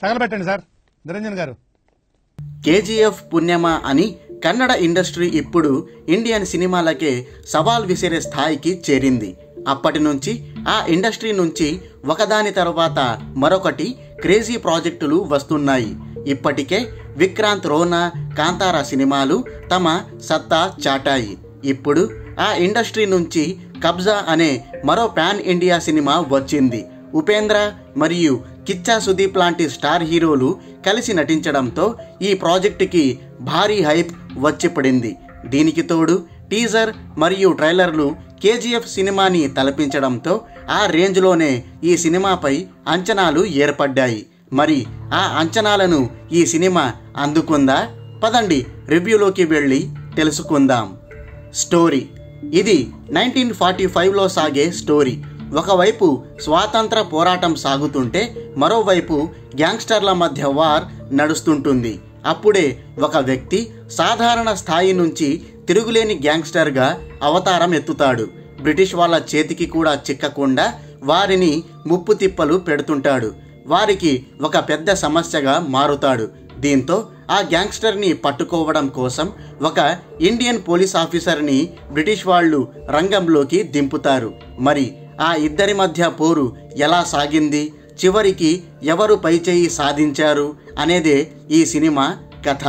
తగలబెట్టండి sir Niranjan గారు. KGF పుణ్యమా అని కన్నడ ఇండస్ట్రీ ఇప్పుడు ఇండియన్ సినిమాలకే సవాల్ విసిరే స్థాయికి చేరింది. అప్పటి నుంచి ఆ ఇండస్ట్రీ నుంచి ఒకదాని తర్వాత మరొకటి క్రేజీ ప్రాజెక్టులు వస్తున్నాయి. ఇప్పటికే విక్రాంత్ రోనా, కాంతారా సినిమాలు తమ సత్తా చాటాయి. ఇప్పుడు ఆ ఇండస్ట్రీ నుంచి కబ్జా అనే మరో పాన్ ఇండియా సినిమా వచ్చింది. ఉపేంద్ర మరియు కిచ్చా సుదీప్ లాంటి స్టార్ హీరోలు కలిసి నటించడంతో ఈ ప్రాజెక్టుకి భారీ హైప్ వచ్చి పడింది. దీనికి తోడు టీజర్ మరియు ట్రైలర్లు కేజీఎఫ్ సినిమాని తలపించడంతో ఆ రేంజ్లోనే ఈ సినిమాపై అంచనాలు ఏర్పడ్డాయి. మరి ఆ అంచనాలను ఈ సినిమా అందుకుందా? పదండి రివ్యూలోకి వెళ్ళి తెలుసుకుందాం. స్టోరీ. ఇది 1945లో సాగే స్టోరీ. ఒకవైపు స్వాతంత్ర పోరాటం సాగుతుంటే మరోవైపు గ్యాంగ్స్టర్ల మధ్య వార్ నడుస్తుంటుంది. అప్పుడే ఒక వ్యక్తి సాధారణ స్థాయి నుంచి తిరుగులేని గ్యాంగ్స్టర్గా అవతారం ఎత్తుతాడు. బ్రిటిష్ వాళ్ళ చేతికి కూడా చిక్కకుండా వారిని ముప్పు తిప్పలు పెడుతుంటాడు. వారికి ఒక పెద్ద సమస్యగా మారుతాడు. దీంతో ఆ గ్యాంగ్స్టర్ని పట్టుకోవడం కోసం ఒక ఇండియన్ పోలీస్ ఆఫీసర్ని బ్రిటిష్ వాళ్ళు రంగంలోకి దింపుతారు. మరి ఆ ఇద్దరి మధ్య పోరు ఎలా సాగింది, చివరికి ఎవరు పైచేయి సాధించారు అనేదే ఈ సినిమా కథ.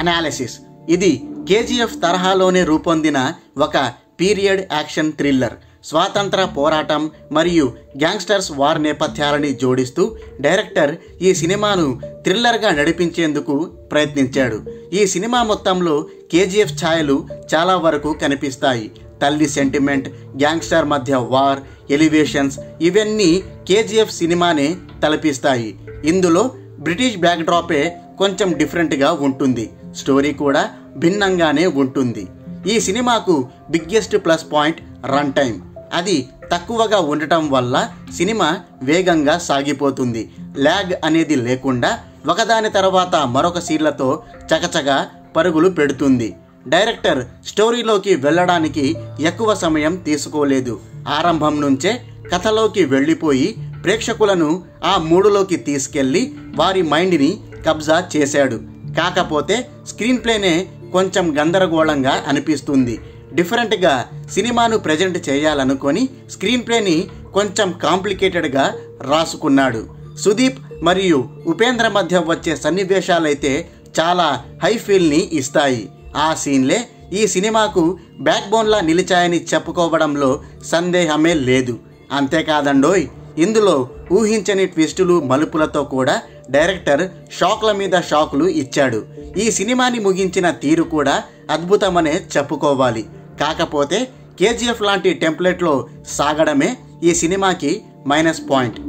అనాలిసిస్. ఇది కేజీఎఫ్ తరహాలోనే రూపొందిన ఒక పీరియడ్ యాక్షన్ థ్రిల్లర్. స్వాతంత్ర పోరాటం మరియు గ్యాంగ్స్టర్స్ వార్ నేపథ్యాలని జోడిస్తూ డైరెక్టర్ ఈ సినిమాను థ్రిల్లర్గా నడిపించేందుకు ప్రయత్నించాడు. ఈ సినిమా మొత్తంలో కేజీఎఫ్ ఛాయలు చాలా వరకు కనిపిస్తాయి. తల్లి సెంటిమెంట్, గ్యాంగ్స్టర్ మధ్య వార్, ఎలివేషన్స్ ఇవన్నీ కేజీఎఫ్ సినిమానే తలపిస్తాయి. ఇందులో బ్రిటిష్ బ్యాక్డ్రాపే కొంచెం డిఫరెంట్గా ఉంటుంది. స్టోరీ కూడా భిన్నంగానే ఉంటుంది. ఈ సినిమాకు biggest plus point run time. అది తక్కువగా ఉండటం వల్ల సినిమా వేగంగా సాగిపోతుంది. ల్యాగ్ అనేది లేకుండా ఒకదాని తర్వాత మరొక సీన్లతో చకచగా పరుగులు పెడుతుంది. డైరెక్టర్ స్టోరీలోకి వెళ్ళడానికి ఎక్కువ సమయం తీసుకోలేదు. ఆరంభం నుంచే కథలోకి వెళ్ళిపోయి ప్రేక్షకులను ఆ మూడులోకి తీసుకెళ్లి వారి మైండ్ని కబ్జా చేశాడు. కాకపోతే స్క్రీన్ ప్లేనే కొంచెం గందరగోళంగా అనిపిస్తుంది. డిఫరెంట్గా సినిమాను ప్రజెంట్ చేయాలనుకొని స్క్రీన్ ప్లేని కొంచెం కాంప్లికేటెడ్గా రాసుకున్నాడు. సుదీప్ మరియు ఉపేంద్ర మధ్య వచ్చే సన్నివేశాలైతే చాలా హై ఫీల్ని ఇస్తాయి. ఆ సీన్లే ఈ సినిమాకు బ్యాక్ బోన్లా నిలిచాయని చెప్పుకోవడంలో సందేహమే లేదు. అంతేకాదండోయ్, ఇందులో ఊహించని ట్విస్టులు, మలుపులతో కూడా డైరెక్టర్ షాక్ల మీద షాకులు ఇచ్చాడు. ఈ సినిమాని ముగించిన తీరు కూడా అద్భుతమనే చెప్పుకోవాలి. కాకపోతే కేజీఎఫ్ లాంటి టెంప్లెట్లో సాగడమే ఈ సినిమాకి మైనస్ పాయింట్.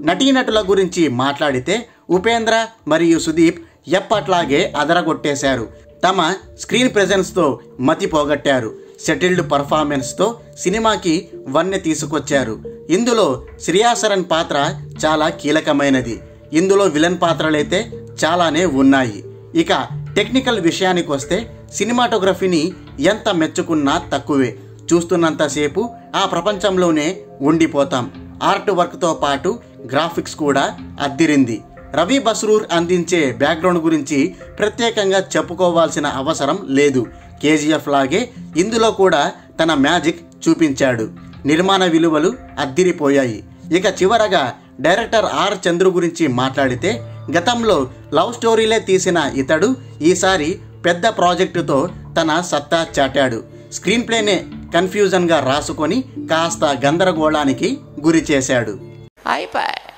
నటీనటుల గురించి మాట్లాడితే ఉపేంద్ర మరియు సుదీప్ ఎప్పట్లాగే అదరగొట్టేశారు. తమ స్క్రీన్ ప్రెజెన్స్తో మతి పోగొట్టారు. సెటిల్డ్ పర్ఫార్మెన్స్తో సినిమాకి వన్నె తీసుకొచ్చారు. ఇందులో శ్రేయాసరన్ పాత్ర చాలా కీలకమైనది. ఇందులో విలన్ పాత్రలైతే చాలానే ఉన్నాయి. ఇక టెక్నికల్ విషయానికి వస్తే సినిమాటోగ్రఫీని ఎంత మెచ్చుకున్నా తక్కువే. చూస్తున్నంతసేపు ఆ ప్రపంచంలోనే ఉండిపోతాం. ఆర్ట్ వర్క్తో పాటు గ్రాఫిక్స్ కూడా అద్దిరింది. రవి బస్రూర్ అందించే బ్యాక్గ్రౌండ్ గురించి ప్రత్యేకంగా చెప్పుకోవాల్సిన అవసరం లేదు. కేజీఎఫ్ లాగే ఇందులో కూడా తన మ్యాజిక్ చూపించాడు. నిర్మాణ విలువలు అద్దిరిపోయాయి. ఇక చివరగా డైరెక్టర్ ఆర్ చంద్రు గురించి మాట్లాడితే గతంలో లవ్ స్టోరీలే తీసిన ఇతడు ఈసారి పెద్ద ప్రాజెక్టుతో తన సత్తా చాటాడు. స్క్రీన్ ప్లేనే కన్ఫ్యూజన్గా రాసుకొని కాస్త గందరగోళానికి గురి చేశాడు. అయిపోయి